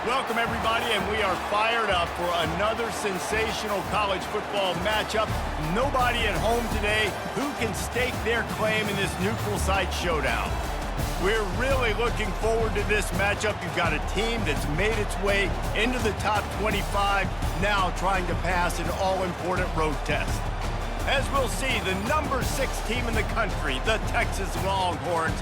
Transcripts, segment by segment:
Welcome, everybody, and we are fired up for another sensational college football matchup. Nobody at home today who can stake their claim in this neutral site showdown. We're really looking forward to this matchup. You've got a team that's made its way into the top 25, now trying to pass an all-important road test. As we'll see, the number 6 team in the country, the Texas Longhorns,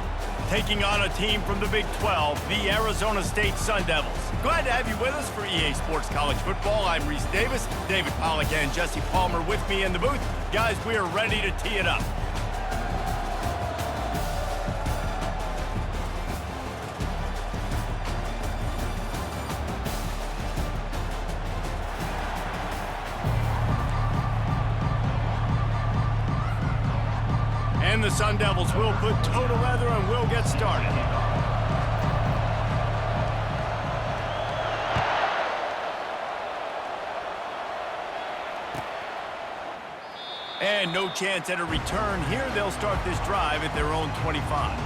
taking on a team from the Big 12, the Arizona State Sun Devils. Glad to have you with us for EA Sports College Football. I'm Reese Davis, David Pollack and Jesse Palmer with me in the booth. Guys, we are ready to tee it up. And the Sun Devils will put toe to leather and we'll get started. And no chance at a return here. They'll start this drive at their own 25.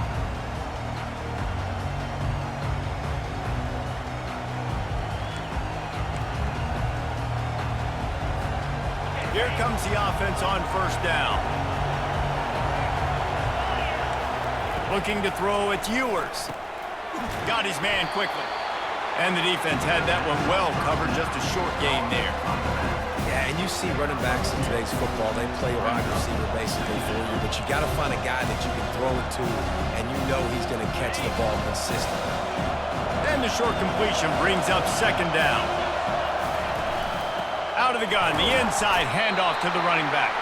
Here comes the offense on first down. Looking to throw, it's Ewers. Got his man quickly. And the defense had that one well covered, just a short game there. Yeah, and you see running backs in today's football, they play wide receiver basically for you, but you got to find a guy that you can throw it to, and you know he's going to catch the ball consistently. And the short completion brings up second down. Out of the gun, the inside handoff to the running back.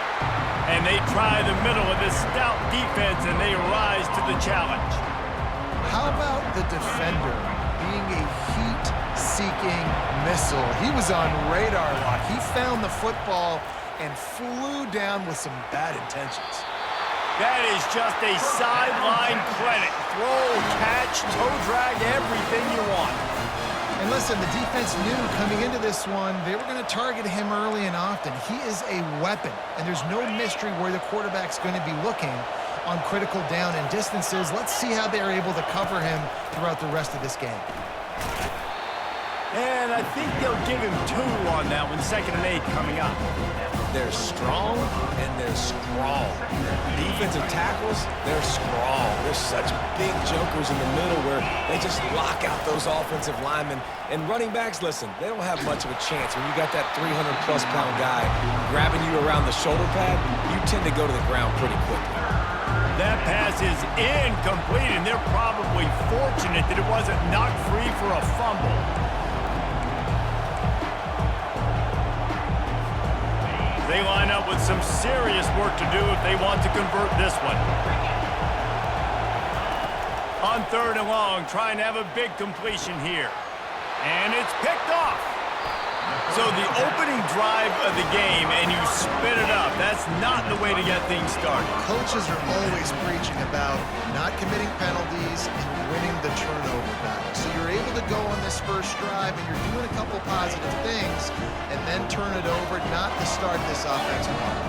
And they try the middle of this stout defense, and they rise to the challenge. How about the defender being a heat-seeking missile? He was on radar lock. He found the football and flew down with some bad intentions. That is just a sideline clinic. Throw, catch, toe drag, everything you want. And listen, the defense knew coming into this one, they were going to target him early and often. He is a weapon, and there's no mystery where the quarterback's going to be looking on critical down and distances. Let's see how they're able to cover him throughout the rest of this game. And I think they'll give him 2 on that one, 2nd and 8 coming up. They're strong, and they're strong. Defensive tackles, they're strong. They're such big jokers in the middle where they just lock out those offensive linemen. And running backs, listen, they don't have much of a chance. When you got that 300-plus pound guy grabbing you around the shoulder pad, you tend to go to the ground pretty quickly. That pass is incomplete, and they're probably fortunate that it wasn't knocked free for a fumble. They line up with some serious work to do if they want to convert this one. On 3rd and long, trying to have a big completion here. And it's picked off. So the opening drive of the game, and you spin it up. That's not the way to get things started. Coaches are always preaching about not committing penalties and winning the turnover battle. So you're able to go on this first drive, and you're doing a couple positive things, and then turn it over, not to start this offensive run.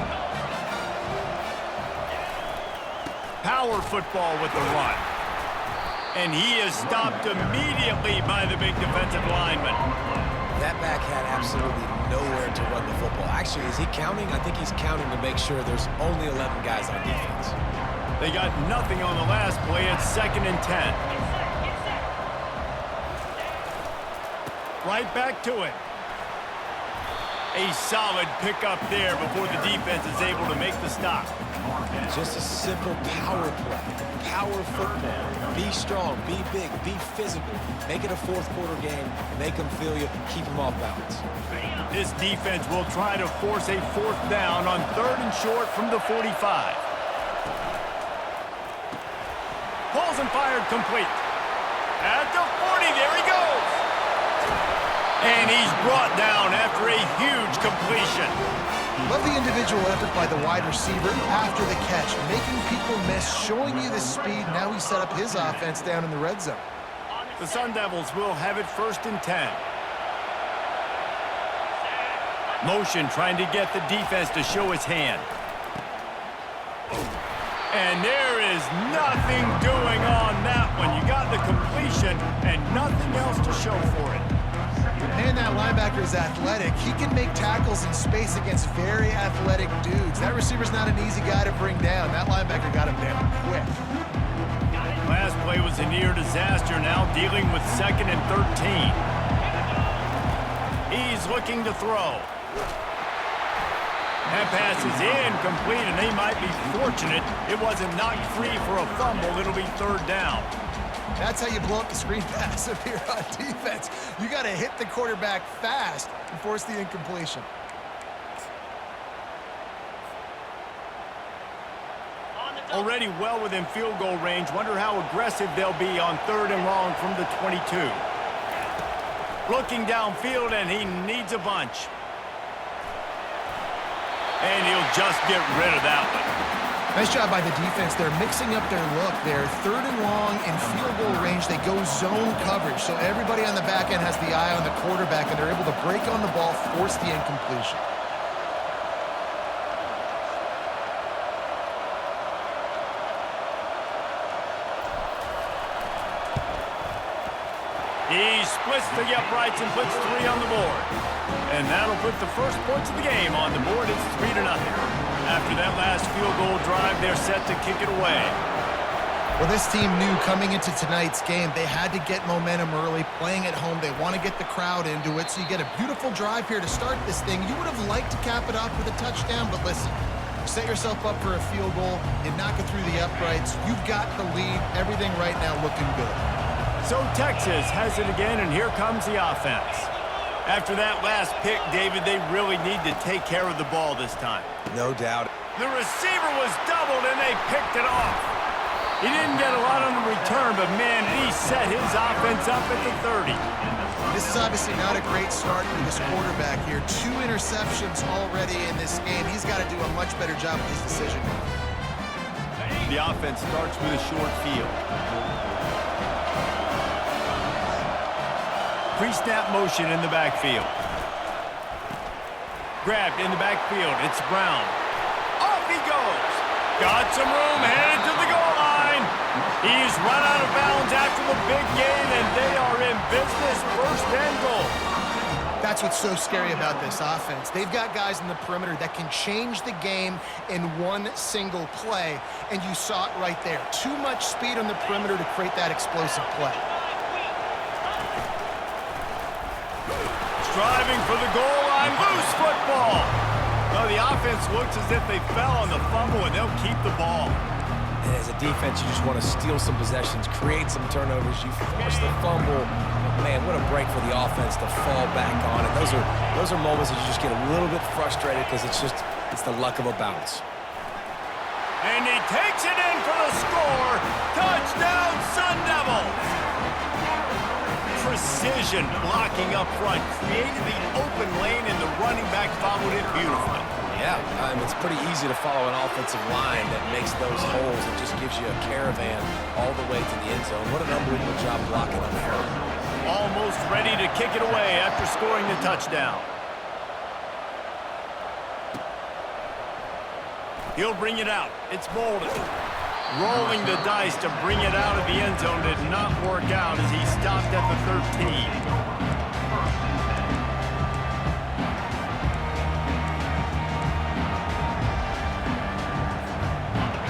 Power football with the run. And he is stopped immediately by the big defensive lineman. That back had absolutely nowhere to run the football. Actually, is he counting? I think he's counting to make sure there's only 11 guys on defense. They got nothing on the last play. It's 2nd and 10. Right back to it. A solid pickup there before the defense is able to make the stop. Just a simple power play. Power football. Be strong, be big, be physical. Make it a 4th quarter game. Make them feel you. Keep them off balance. This defense will try to force a 4th down on 3rd and short from the 45. Pulls and fired complete. At the 40, there he goes. And he's brought down after a huge completion. Love the individual effort by the wide receiver after the catch, making people miss, showing you the speed. Now he set up his offense down in the red zone. The Sun Devils will have it 1st and 10. Motion trying to get the defense to show his hand. And there is nothing doing on that one. You got the completion and nothing else to show for it. And that linebacker is athletic. He can make tackles in space against very athletic dudes. That receiver's not an easy guy to bring down. That linebacker got him down quick. Last play was a near disaster, now dealing with 2nd and 13. He's looking to throw. That pass is incomplete, and they might be fortunate it wasn't knocked free for a fumble. It'll be 3rd down. That's how you blow up the screen pass up here on defense. You got to hit the quarterback fast and force the incompletion. Already well within field goal range. Wonder how aggressive they'll be on 3rd and long from the 22. Looking downfield, and he needs a bunch. And he'll just get rid of that one. Nice job by the defense. They're mixing up their look. They're 3rd and long in field goal range. They go zone coverage. So everybody on the back end has the eye on the quarterback, and they're able to break on the ball, force the incompletion. He splits the uprights and puts 3 on the board. And that'll put the first points of the game on the board. It's 3-0. After that last field goal drive, they're set to kick it away. Well, this team knew coming into tonight's game they had to get momentum early. Playing at home, they want to get the crowd into it. So you get a beautiful drive here to start this thing. You would have liked to cap it off with a touchdown, but listen, set yourself up for a field goal. You knock it through the uprights. You've got the lead. Everything right now looking good. So Texas has it again, and here comes the offense. After that last pick, David, they really need to take care of the ball this time. No doubt. The receiver was doubled, and they picked it off. He didn't get a lot on the return, but, man, he set his offense up at the 30. This is obviously not a great start for this quarterback here. 2 interceptions already in this game. He's got to do a much better job with his decision. The offense starts with a short field. Pre-snap motion in the backfield. Grabbed in the backfield. It's Brown. Off he goes. Got some room, headed to the goal line. He's run out of bounds after the big gain, and they are in business. 1st and goal. That's what's so scary about this offense. They've got guys in the perimeter that can change the game in one single play, and you saw it right there. Too much speed on the perimeter to create that explosive play. Driving for the goal line, loose football. No, the offense looks as if they fell on the fumble, and they'll keep the ball. And as a defense, you just want to steal some possessions, create some turnovers. You force the fumble. Man, what a break for the offense to fall back on it. Those are moments that you just get a little bit frustrated because it's the luck of a bounce. And he takes it in for the score. Touchdown, Sun Devils. Precision blocking up front, created the open lane, and the running back followed it beautifully. Yeah, it's pretty easy to follow an offensive line that makes those holes and just gives you a caravan all the way to the end zone. What an unbelievable job blocking on there. Almost ready to kick it away after scoring the touchdown. He'll bring it out. It's Bolden. Rolling the dice to bring it out of the end zone did not work out as he stopped at the 13.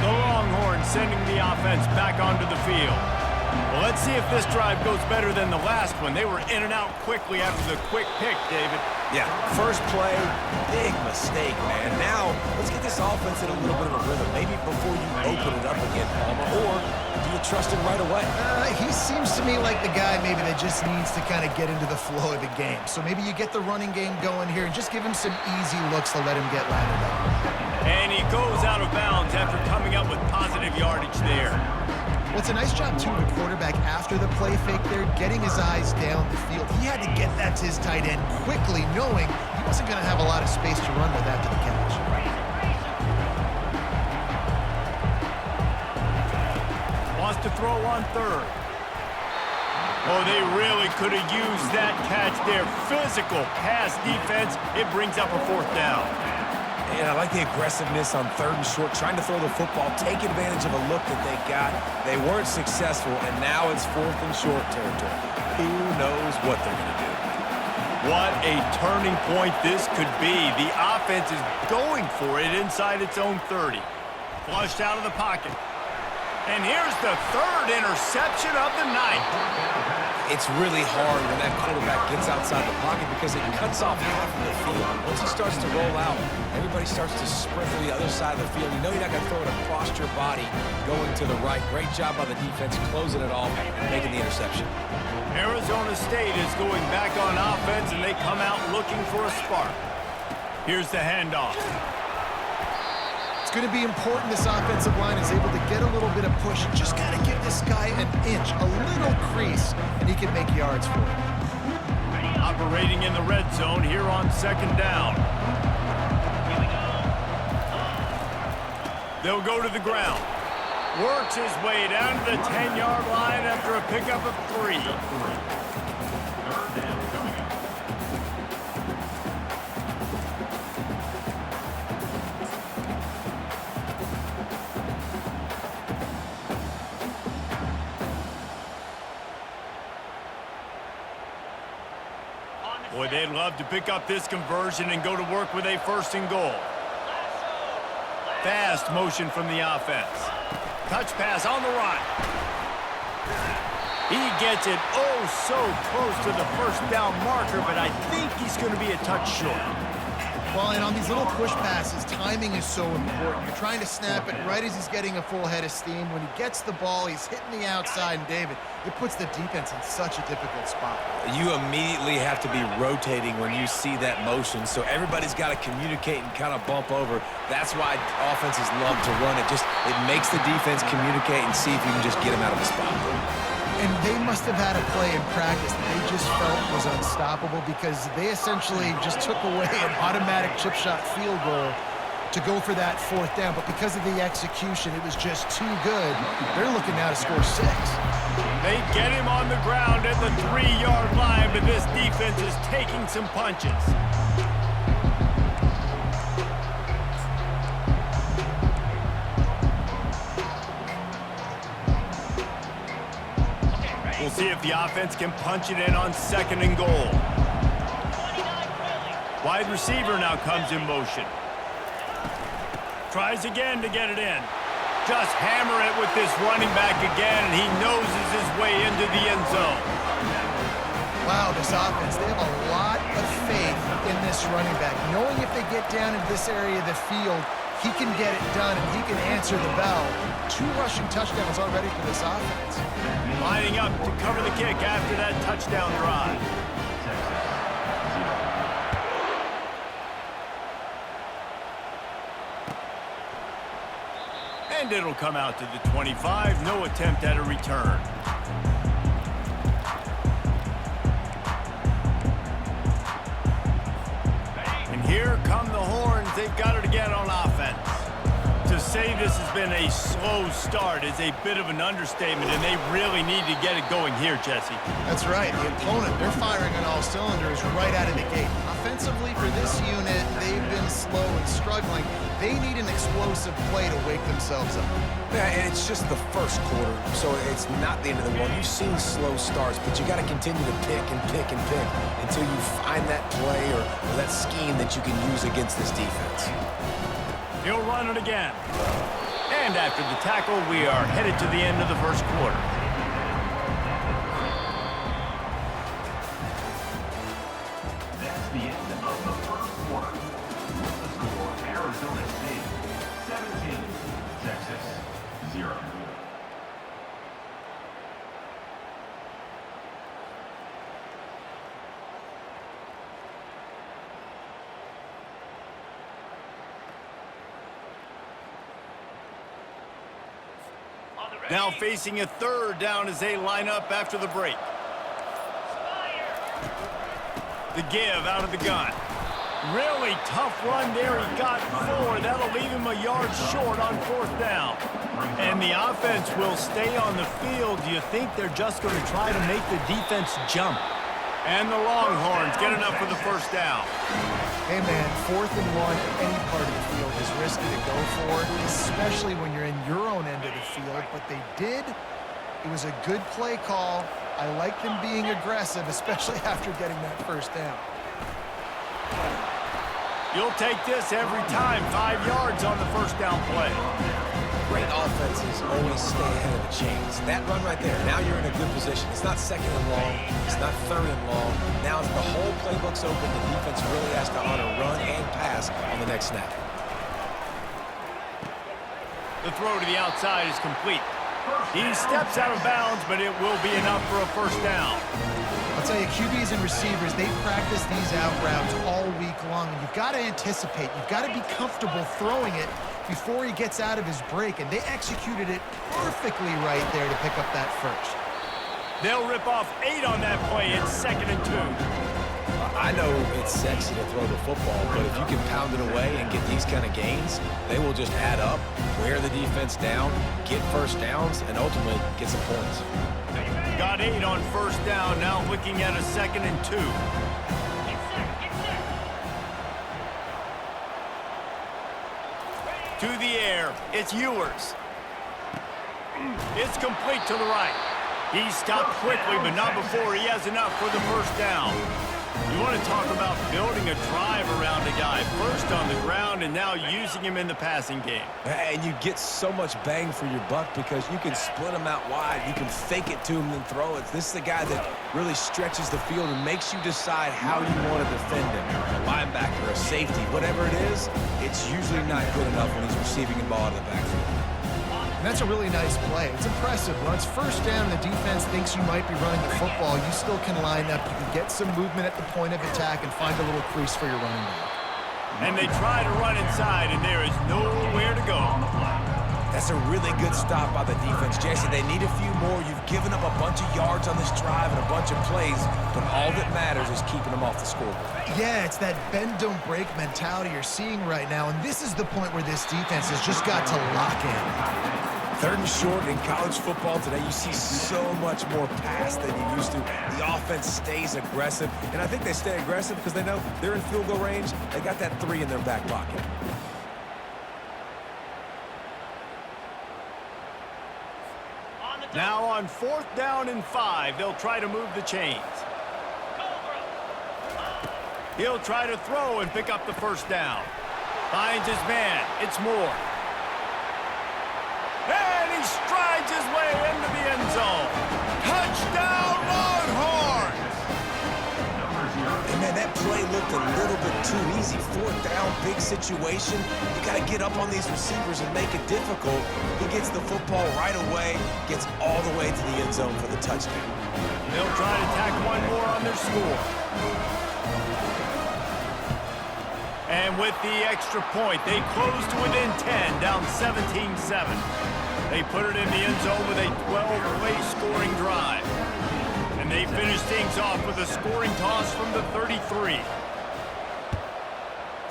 The Longhorns sending the offense back onto the field. Well, let's see if this drive goes better than the last one. They were in and out quickly after the quick pick, David. Yeah, first play, big mistake, man. Now, let's get this offense in a little bit of a rhythm. Maybe before you open it up again, Palmer, or do you trust him right away? He seems to me like the guy maybe that just needs to kind of get into the flow of the game. So maybe you get the running game going here and just give him some easy looks to let him get lathered up. And he goes out of bounds after coming up with positive yardage there. Well, it's a nice job, too, the quarterback after the play fake there, getting his eyes down the field. He had to get that to his tight end quickly, knowing he wasn't going to have a lot of space to run with after the catch. Wants to throw on 3rd. Oh, they really could have used that catch there. Physical pass defense. It brings up a 4th down. And I like the aggressiveness on 3rd and short, trying to throw the football, take advantage of a look that they got. They weren't successful, and now it's 4th and short territory. Who knows what they're going to do? What a turning point this could be. The offense is going for it inside its own 30. Flushed out of the pocket. And here's the third interception of the night. It's really hard when that quarterback gets outside the pocket because it cuts off half of the field. Once he starts to roll out, everybody starts to sprint to the other side of the field. You know you're not going to throw it across your body going to the right. Great job by the defense closing it off and making the interception. Arizona State is going back on offense, and they come out looking for a spark. Here's the handoff. It's going to be important this offensive line is able to get a little bit of push. Just got to give this guy an inch, a little crease, and he can make yards for it. Operating in the red zone here on second down. They'll go to the ground. Works his way down to the 10-yard line after a pickup of 3. Boy, they'd love to pick up this conversion and go to work with a 1st and goal. Fast motion from the offense. Touch pass on the run. He gets it oh so close to the 1st down marker, but I think he's going to be a touch short. Well, and on these little push passes, timing is so important. You're trying to snap it right as he's getting a full head of steam. When he gets the ball, he's hitting the outside, and David, it puts the defense in such a difficult spot. You immediately have to be rotating when you see that motion, so everybody's got to communicate and kind of bump over. That's why offenses love to run it. It makes the defense communicate and see if you can just get them out of the spot. And they must have had a play in practice that they just felt was unstoppable because they essentially just took away an automatic chip shot field goal to go for that 4th down. But because of the execution, it was just too good. They're looking now to score 6. They get him on the ground at the 3-yard line, but this defense is taking some punches. We'll see if the offense can punch it in on 2nd and goal. Wide receiver now comes in motion. Tries again to get it in. Just hammer it with this running back again, and he noses his way into the end zone. Wow, this offense, they have a lot of faith in this running back. Knowing if they get down in this area of the field, he can get it done, and he can answer the bell. 2 rushing touchdowns already for this offense. Lining up to cover the kick after that touchdown drive. And it'll come out to the 25. No attempt at a return. And here come the horns. They've got it again on offense. To say this has been a slow start is a bit of an understatement, and they really need to get it going here, Jesse. That's right. The opponent, they're firing on all cylinders right out of the gate. Offensively, for this unit, they've been slow and struggling. They need an explosive play to wake themselves up. Yeah, and it's just the 1st quarter, so it's not the end of the world. You've seen slow starts, but you got to continue to pick and pick and pick until you find that play or that scheme that you can use against this defense. He'll run it again. And after the tackle, we are headed to the end of the 1st quarter. That's the end of the 1st quarter. The score, Arizona State 17, Texas 0. Now facing a 3rd down as they line up after the break. The give out of the gun. Really tough run there. He got 4. That'll leave him a yard short on 4th down. And the offense will stay on the field. Do you think they're just going to try to make the defense jump? And the Longhorns get enough for the 1st down. Hey, man, 4th and 1 at any part of the field is risky to go for, especially when you're in your own end of the field. But they did It was a good play call. I like them being aggressive, especially after getting that first down. You'll take this every time. 5 yards on the first down play. Great offenses always stay ahead of the chains. That run right there, now you're in a good position. It's not second and long. It's not third and long. Now the whole playbook's open. The defense really has to honor run and pass on the next snap. The throw to the outside is complete. He steps out of bounds, but it will be enough for a first down. I'll tell you, QBs and receivers, they practice these out routes all week long. And you've got to anticipate. You've got to be comfortable throwing it before he gets out of his break. And they executed it perfectly right there to pick up that first. They'll rip off 8 on that play. It's 2nd and 2. I know it's sexy to throw the football, but if you can pound it away and get these kind of gains, they will just add up, wear the defense down, get first downs, and ultimately get some points. Got 8 on first down, now looking at a 2nd and 2. To the air, it's Ewers. It's complete to the right. He stopped quickly, but not before he has enough for the first down. You want to talk about building a drive around a guy. First on the ground and now using him in the passing game. And you get so much bang for your buck because you can split him out wide. You can fake it to him and throw it. This is the guy that really stretches the field and makes you decide how you want to defend him. A linebacker, a safety, whatever it is, it's usually not good enough when he's receiving the ball out of the backfield. And that's a really nice play. It's impressive. When it's first down and the defense thinks you might be running the football, you still can line up. You can get some movement at the point of attack and find a little crease for your running back. And they try to run inside, and there is nowhere to go. That's a really good stop by the defense. Jesse, they need a few more. You've given up a bunch of yards on this drive and a bunch of plays, but all that matters is keeping them off the scoreboard. Yeah, it's that bend, don't break mentality you're seeing right now, and this is the point where this defense has just got to lock in. 3rd and short in college football today, you see so much more pass than you used to. The offense stays aggressive, and I think they stay aggressive because they know they're in field goal range. They got that 3 in their back pocket. Now on 4th down and 5, they'll try to move the chains. He'll try to throw and pick up the first down. Finds his man. It's Moore. And he strides his way into the end zone. Touchdown, Longhorns! And man, that play looked a little bit too easy. 4th down, big situation. You got to get up on these receivers and make it difficult. He gets the football right away, gets all the way to the end zone for the touchdown. They'll try to tack one more on their score. And with the extra point, they close to within 10, down 17-7. They put it in the end zone with a 12-play scoring drive. And they finish things off with a scoring toss from the 33.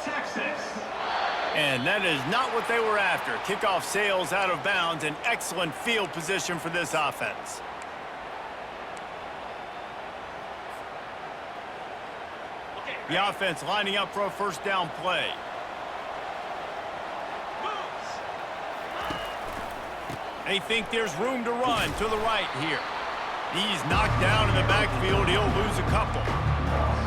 Texas. And that is not what they were after. Kickoff sails out of bounds, and excellent field position for this offense. The offense lining up for a first down play. They think there's room to run to the right here. He's knocked down in the backfield. He'll lose a couple.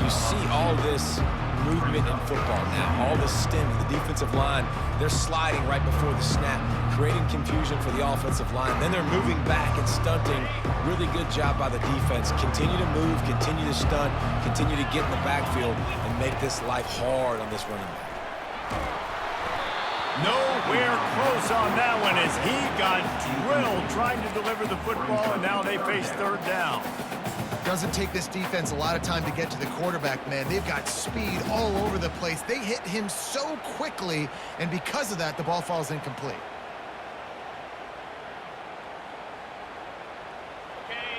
You see all this movement in football now. All the stemming, the defensive line, they're sliding right before the snap, creating confusion for the offensive line. Then they're moving back and stunting. Really good job by the defense. Continue to move, continue to stunt, continue to get in the backfield and make this life hard on this running back. Nowhere close on that one as he got drilled trying to deliver the football, and now they face 3rd down. Doesn't take this defense a lot of time to get to the quarterback, man. They've got speed all over the place. They hit him so quickly, and because of that, the ball falls incomplete.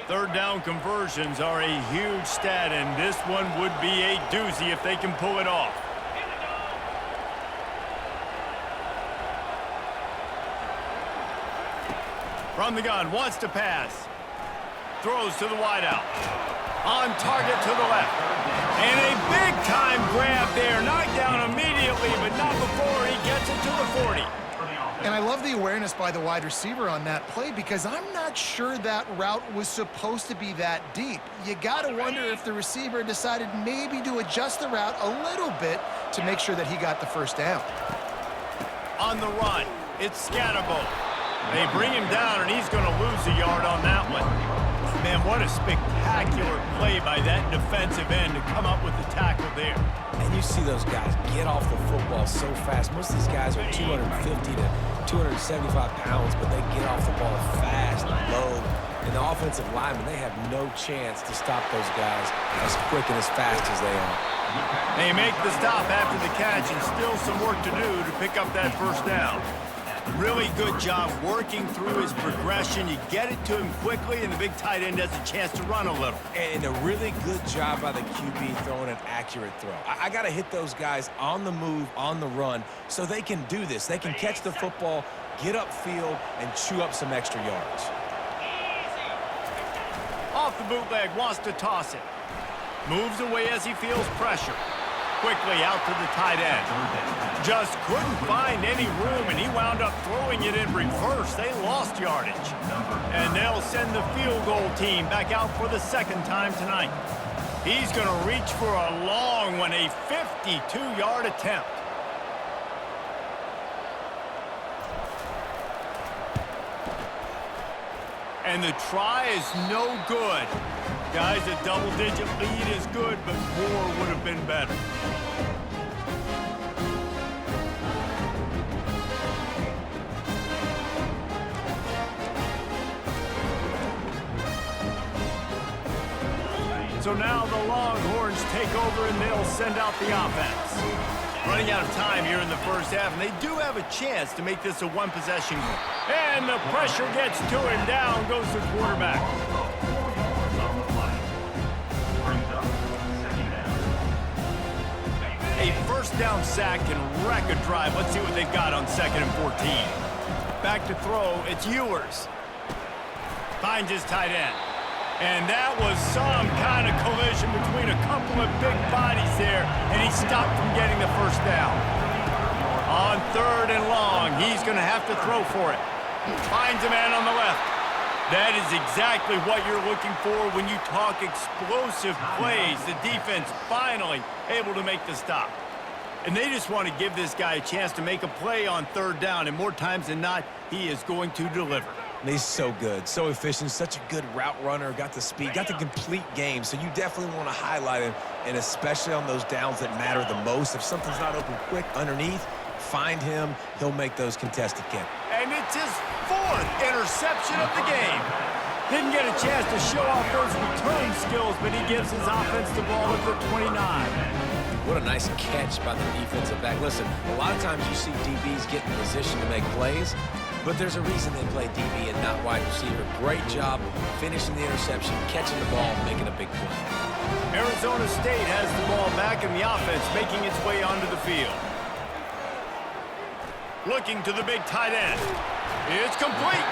3rd down conversions are a huge stat, and this one would be a doozy if they can pull it off. From the gun, wants to pass. Throws to the wideout. On target to the left. And a big-time grab there. Knocked down immediately, but not before he gets it to the 40. And I love the awareness by the wide receiver on that play because I'm not sure that route was supposed to be that deep. You got to wonder if the receiver decided maybe to adjust the route a little bit to make sure that he got the first down. On the run, it's Scatterbo. They bring him down, and he's going to lose a yard on that one. Man, what a spectacular play by that defensive end to come up with the tackle there. And you see those guys get off the football so fast. Most of these guys are 250 to 275 pounds, but they get off the ball fast and low. And the offensive linemen, they have no chance to stop those guys as quick and as fast as they are. They make the stop after the catch, and still some work to do to pick up that first down. Really good job working through his progression. You get it to him quickly, and the big tight end has a chance to run a little. And a really good job by the QB throwing an accurate throw. I got to hit those guys on the move, on the run, so they can do this. They can catch the football, get upfield, and chew up some extra yards. Off the bootleg, wants to toss it. Moves away as he feels pressure. Quickly out to the tight end. Just couldn't find any room, and he wound up throwing it in reverse. They lost yardage. And they'll send the field goal team back out for the second time tonight. He's going to reach for a long one, a 52-yard attempt. And the try is no good. Guys, a double-digit lead is good, but more would have been better. So now the Longhorns take over, and they'll send out the offense. Running out of time here in the first half, and they do have a chance to make this a one-possession game. And the pressure gets to him. Down goes the quarterback. A first down sack can wreck a drive. Let's see what they've got on 2nd and 14. Back to throw, it's Ewers. Finds his tight end. And that was some kind of collision between a couple of big bodies there, and he stopped from getting the first down. On 3rd and long, he's going to have to throw for it. Finds a man on the left. That is exactly what you're looking for when you talk explosive plays. The defense finally able to make the stop. And they just want to give this guy a chance to make a play on 3rd down, and more times than not, he is going to deliver. And he's so good, so efficient, such a good route runner, got the speed, got the complete game. So you definitely want to highlight him, and especially on those downs that matter the most. If something's not open quick underneath, find him. He'll make those contested kicks. And it's his 4th interception of the game. Didn't get a chance to show off those return skills, but he gives his offense the ball at the 29. What a nice catch by the defensive back. Listen, a lot of times you see DBs get in position to make plays, but there's a reason they play DB and not wide receiver. Great job finishing the interception, catching the ball, making a big play. Arizona State has the ball back in the offense, making its way onto the field. Looking to the big tight end. It's complete.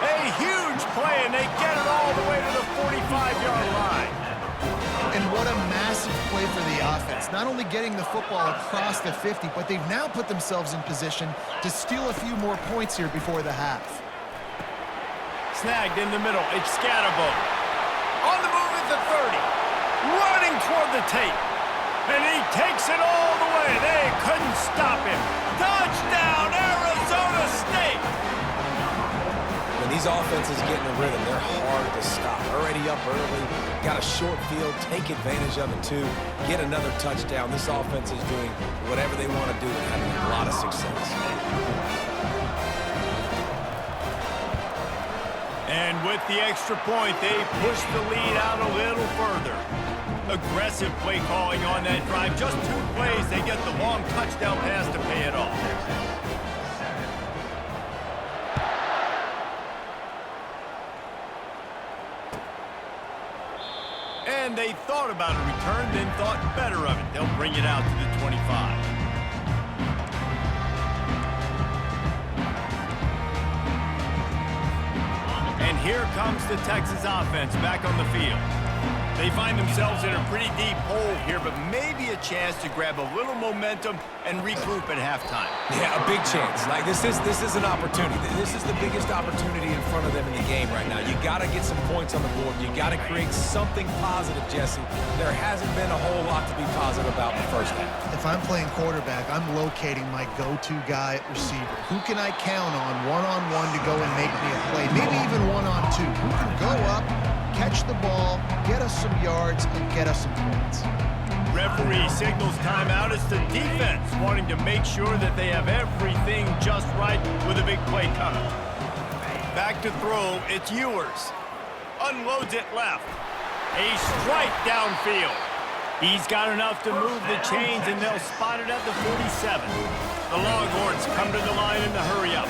A huge play, and they get it all the way to the 45-yard line. And what a massive play for the offense. Not only getting the football across the 50, but they've now put themselves in position to steal a few more points here before the half. Snagged in the middle. It's Scatterbo. On the move at the 30. Running toward the tape. And he takes it all the way. They couldn't stop him. Touchdown, Arizona State! When these offenses get in a rhythm, they're hard to stop. Already up early, got a short field, take advantage of it too, get another touchdown. This offense is doing whatever they want to do and having a lot of success. And with the extra point, they push the lead out a little further. Aggressive play calling on that drive. Just 2 plays, they get the long touchdown pass to pay it off. And they thought about a return, then thought better of it. They'll bring it out to the 25. And here comes the Texas offense back on the field. They find themselves in a pretty deep hole here, but maybe a chance to grab a little momentum and regroup at halftime. Yeah, a big chance. Like, this is an opportunity. This is the biggest opportunity in front of them in the game right now. You got to get some points on the board. You got to create something positive, Jesse. There hasn't been a whole lot to be positive about in the first half. If I'm playing quarterback, I'm locating my go-to guy at receiver. Who can I count on one-on-one to go and make me a play? Maybe even one-on-two. Who can go up, catch the ball, get us some yards, and get us some points. Referee signals timeout. It's the defense wanting to make sure that they have everything just right with a big play coming. Back to throw, it's Ewers. Unloads it left. A strike downfield. He's got enough to move the chains, and they'll spot it at the 47. The Longhorns come to the line in the hurry-up.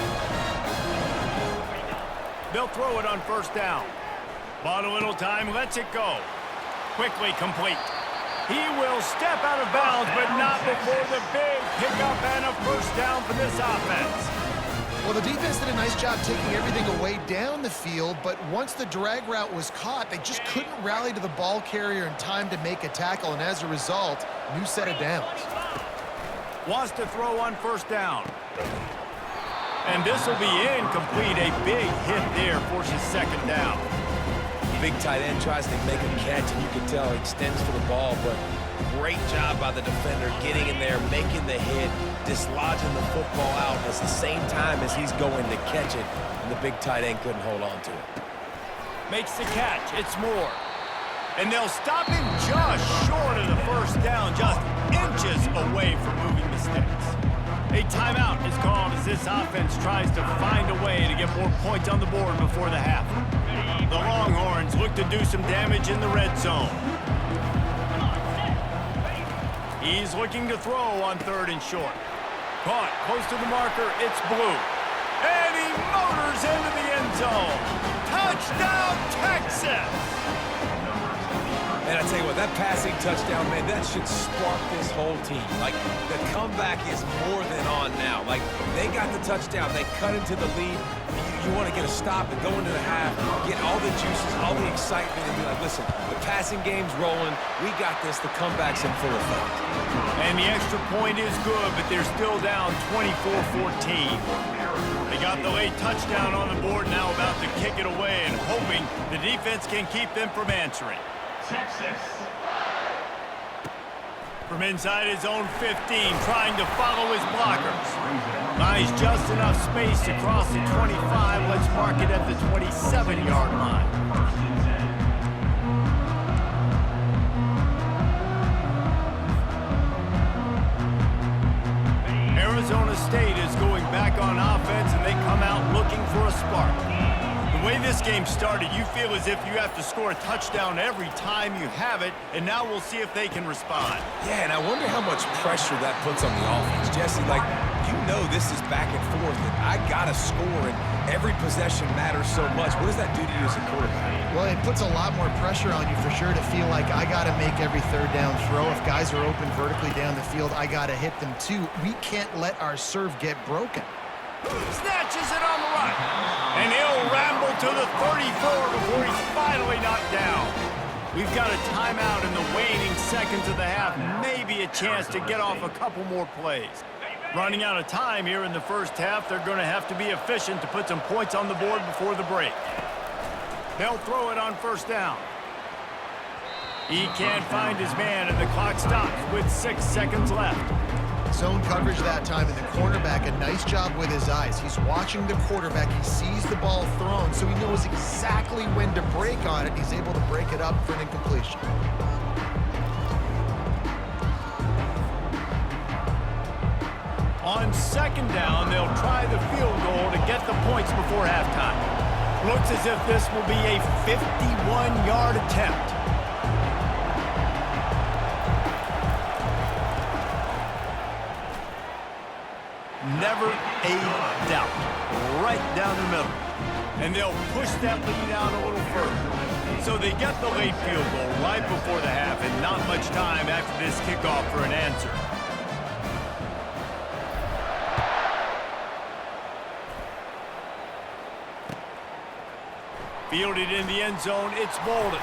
They'll throw it on first down. Bought a little time, lets it go. Quickly complete. He will step out of bounds, but not before the big pickup and a first down for this offense. Well, the defense did a nice job taking everything away down the field, but once the drag route was caught, they just couldn't rally to the ball carrier in time to make a tackle, and as a result, new set of downs. Wants to throw on first down. And this will be incomplete. A big hit there forces second down. Big tight end tries to make a catch, and you can tell he extends for the ball, but great job by the defender getting in there, making the hit, dislodging the football out at the same time as he's going to catch it, and the big tight end couldn't hold on to it. Makes the catch. It's Moore. And they'll stop him just short of the first down, just inches away from moving the sticks. A timeout is called as this offense tries to find a way to get more points on the board before the half. The Longhorns look to do some damage in the red zone. He's looking to throw on third and short. Caught close to the marker, it's Blue. And he motors into the end zone. Touchdown, Texas! And I tell you what, that passing touchdown, man, that should spark this whole team. Like, the comeback is more than on now. Like, they got the touchdown. They cut into the lead. You want to get a stop and go into the half, get all the juices, all the excitement, and be like, listen, the passing game's rolling. We got this. The comeback's in full effect. And the extra point is good, but they're still down 24-14. They got the late touchdown on the board, now about to kick it away and hoping the defense can keep them from answering. Texas. From inside his own 15, trying to follow his blockers. Buys just enough space to cross the 25. Let's mark it at the 27-yard line. First and 10. Arizona State is going back on offense, and they come out looking for a spark. The way this game started, you feel as if you have to score a touchdown every time you have it, and now we'll see if they can respond. Yeah, and I wonder how much pressure that puts on the offense. Jesse, like, you know this is back and forth, and I got to score, and every possession matters so much. What does that do to you as a quarterback? Well, it puts a lot more pressure on you for sure to feel like I got to make every third down throw. If guys are open vertically down the field, I got to hit them too. We can't let our serve get broken. Snatches it on the run. And he'll ramble to the 34 before he's finally knocked down. We've got a timeout in the waning seconds of the half. Maybe a chance to get off a couple more plays. Running out of time here in the first half. They're going to have to be efficient to put some points on the board before the break. They'll throw it on first down. He can't find his man, and the clock stops with 6 seconds left. Zone coverage that time, and the cornerback, a nice job with his eyes. He's watching the quarterback. He sees the ball thrown, so he knows exactly when to break on it. He's able to break it up for an incompletion. On second down, they'll try the field goal to get the points before halftime. Looks as if this will be a 51-yard attempt. Never a doubt. Right down the middle. And they'll push that lead out a little further. So they get the late field goal right before the half, and not much time after this kickoff for an answer. Fielded in the end zone, it's Bolden.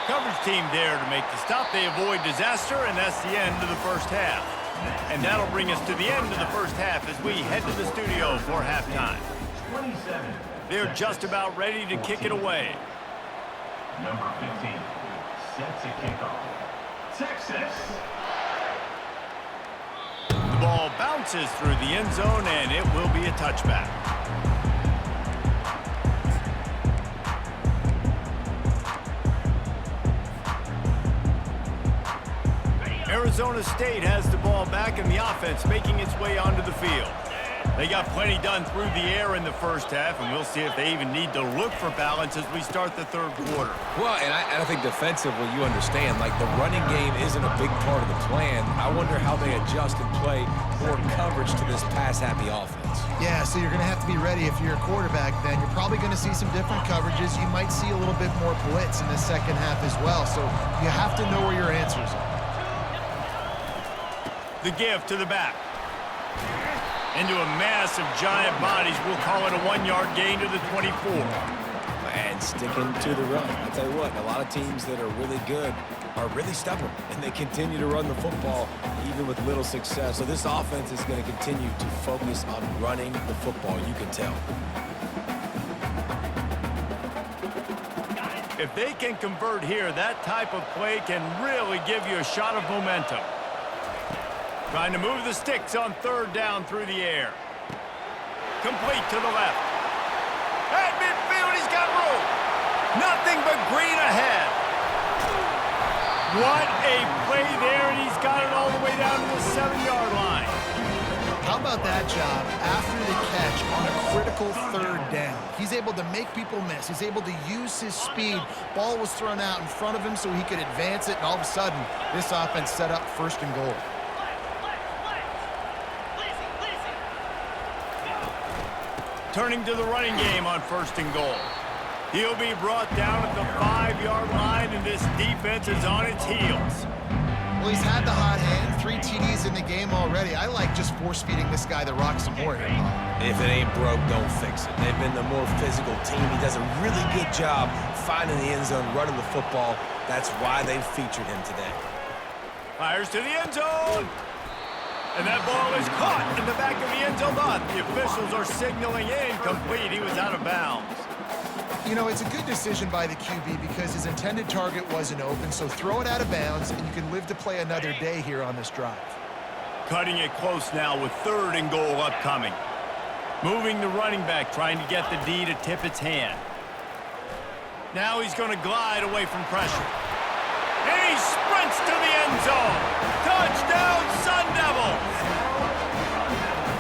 Coverage team there to make the stop. They avoid disaster, and that's the end of the first half. And that'll bring us to the end of the first half as we head to the studio for halftime. 27. They're just about ready to kick it away. Number 15 sets a kickoff. Texas. The ball bounces through the end zone, and it will be a touchback. Arizona State has the ball back, and the offense making its way onto the field. They got plenty done through the air in the first half, and we'll see if they even need to look for balance as we start the third quarter. Well, and I think defensively, you understand, like the running game isn't a big part of the plan. I wonder how they adjust and play more coverage to this pass-happy offense. Yeah, so you're going to have to be ready if you're a quarterback then. You're probably going to see some different coverages. You might see a little bit more blitz in the second half as well, so you have to know where your answers are. The give to the back. Into a mass of giant bodies. We'll call it a 1-yard gain to the 24. And sticking to the run. I'll tell you what, a lot of teams that are really good are really stubborn, and they continue to run the football even with little success. So this offense is going to continue to focus on running the football, you can tell. If they can convert here, that type of play can really give you a shot of momentum. Trying to move the sticks on third down through the air. Complete to the left. At midfield, he's got room. Nothing but green ahead. What a play there, and he's got it all the way down to the 7-yard line. How about that job after the catch on a critical third down? He's able to make people miss. He's able to use his speed. Ball was thrown out in front of him so he could advance it, and all of a sudden, this offense set up first and goal. Turning to the running game on first and goal. He'll be brought down at the 5-yard line, and this defense is on its heels. Well, he's had the hot hand, 3 TDs in the game already. I like just force-feeding this guy the rock some more here. If it ain't broke, don't fix it. They've been the more physical team. He does a really good job finding the end zone, running the football. That's why they've featured him today. Fires to the end zone. And that ball is caught in the back of the end zone lot. The officials are signaling incomplete. He was out of bounds. You know, it's a good decision by the QB because his intended target wasn't open, so throw it out of bounds, and you can live to play another day here on this drive. Cutting it close now with third and goal upcoming. Moving the running back, trying to get the D to tip its hand. Now he's going to glide away from pressure. And he sprints to the end zone. Touchdown, Sun Devils!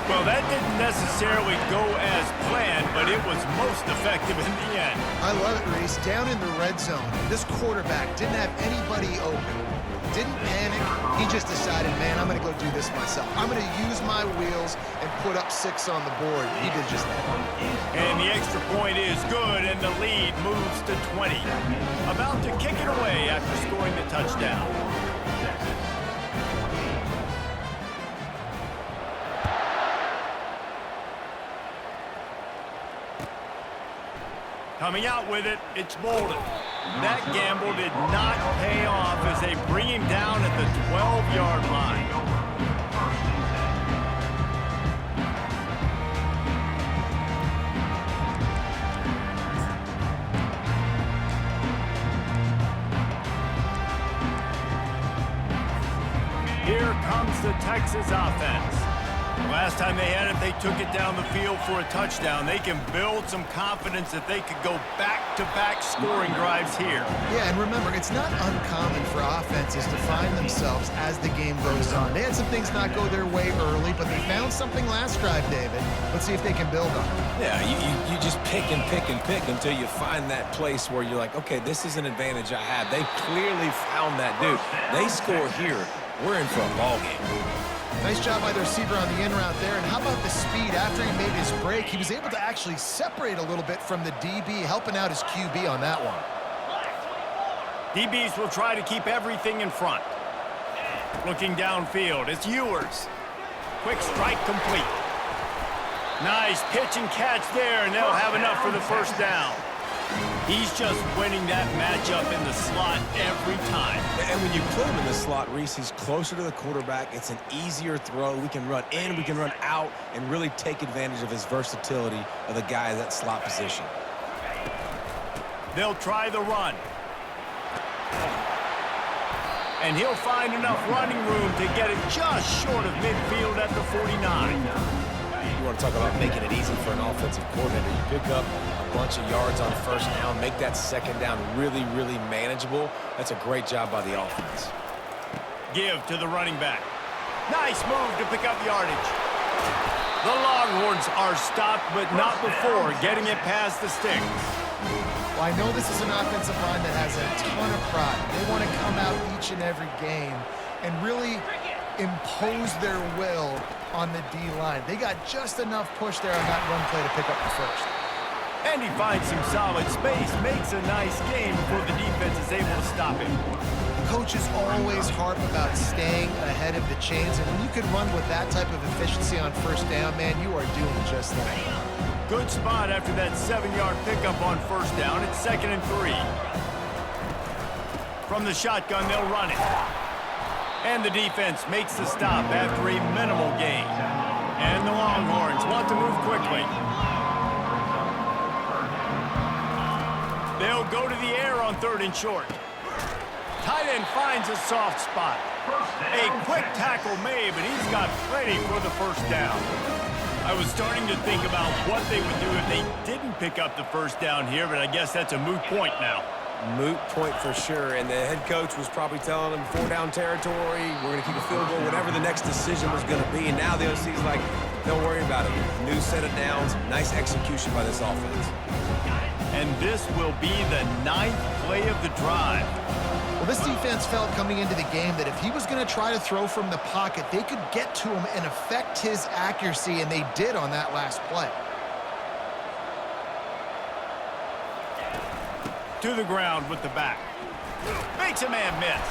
Well, that didn't necessarily go as planned, but it was most effective in the end. I love it, Reese. Down in the red zone, this quarterback didn't have anybody open. Didn't panic. He just decided, man, I'm going to go do this myself. I'm going to use my wheels and put up 6 on the board. He did just that. And the extra point is good, and the lead moves to 20. About to kick it away after scoring the touchdown. Coming out with it, it's Bolden. That gamble did not pay off as they bring him down at the 12-yard line. Here comes the Texas offense. Last time they had it, they took it down the field for a touchdown. They can build some confidence that they could go back-to-back scoring drives here. Yeah, and remember, it's not uncommon for offenses to find themselves as the game goes on. They had some things not go their way early, but they found something last drive, David. Let's see if they can build on it. Yeah, you just pick and pick and pick until you find that place where you're like, okay, this is an advantage I have. They clearly found that dude. They score here, we're in for a ball game. Nice job by the receiver on the in route there. And how about the speed after he made his break? He was able to actually separate a little bit from the DB, helping out his QB on that one. DBs will try to keep everything in front. Looking downfield, it's Ewers. Quick strike complete. Nice pitch and catch there, and they'll have enough for the first down. He's just winning that matchup in the slot every time. And when you put him in the slot, Reese, he's closer to the quarterback. It's an easier throw. We can run in, we can run out, and really take advantage of his versatility of the guy in that slot position. They'll try the run. And he'll find enough running room to get it just short of midfield at the 49. You want to talk about making it easy for an offensive coordinator. You pick up a bunch of yards on first down, make that second down really, really manageable. That's a great job by the offense. Give to the running back. Nice move to pick up yardage. The Longhorns are stopped, but not before getting it past the sticks. Well, I know this is an offensive line that has a ton of pride. They want to come out each and every game and really impose their will on the D-line. They got just enough push there on that run play to pick up the first. And he finds some solid space, makes a nice gain before the defense is able to stop him. Coaches always harp about staying ahead of the chains, and when you can run with that type of efficiency on first down, man, you are doing just that. Good spot after that 7-yard pickup on first down. It's 2nd and 3. From the shotgun, they'll run it. And the defense makes the stop after a minimal gain. And the Longhorns want to move quickly. They'll go to the air on 3rd and short. Tight end finds a soft spot. A quick tackle made, but he's got plenty for the first down. I was starting to think about what they would do if they didn't pick up the first down here, but I guess that's a moot point now. Moot point for sure, and the head coach was probably telling them 4-down territory, we're going to keep a field goal, whatever the next decision was going to be, and now the OC's like, don't worry about it. New set of downs, nice execution by this offense. And this will be the 9th play of the drive. Well, this defense felt coming into the game that if he was going to try to throw from the pocket, they could get to him and affect his accuracy, and they did on that last play. To the ground with the back. Makes a man miss.